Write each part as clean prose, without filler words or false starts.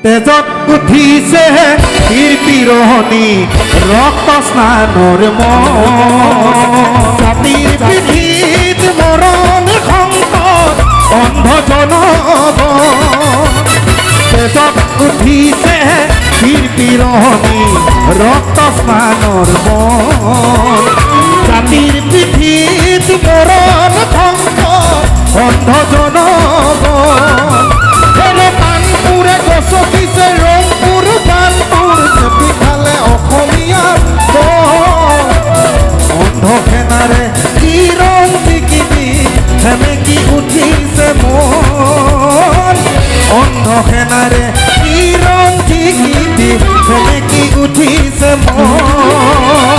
তেজত উঠিছে পীৰ পিৰহনী ৰক্ত স্নানৰ জাতিৰ পিঠিত মৰণ সংকট অন্ধ জনগণ তেজত উঠিছে পীৰ পিৰহনী ৰক্ত স্নানৰ জাতিৰ পিঠিত মৰণ সংকট অন্ধ জনগণ কানপুৰে গছকিছে ৰংপুৰ কানপুৰ চেপি খালে অসমীয়াৰ অন্ধ সেনাৰে কিৰণ জিকিবি সেমেকি উঠিছে মন অন্ধ সেনাৰে কিৰণ জিকিবি সেমেকি উঠিছে মন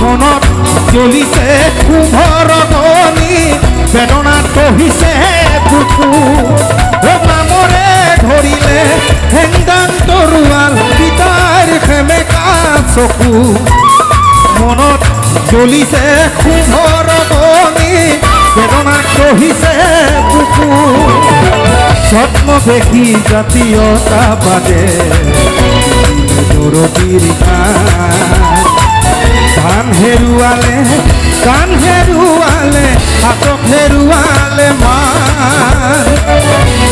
মনত জ্বলিছে কুম্ভৰ গনি বেদনাত কহিছে বুকু নামৰে ধৰিলে হেংদান তৰুৱাল পিতাৰ সেমেকা চকু মনত জ্বলিছে কুম্ভৰ গনি বেদনাত কহিছে বুকু ছদ্মবেশী জাতীয়তাবাদে দৰদীৰ গান হেৰুৱালে হাতক হেৰুৱালে মান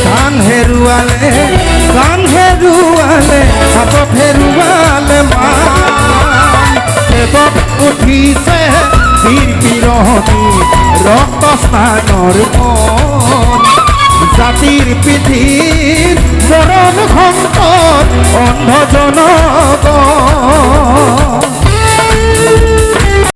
গান হেৰুৱালে হাতক হেৰুৱালে মান তেজত উঠিছে পীৰ পিৰহনী ৰক্ত স্নানৰ মন জাতিৰ পিঠিত মৰণ সংকট অন্ধ জনগণ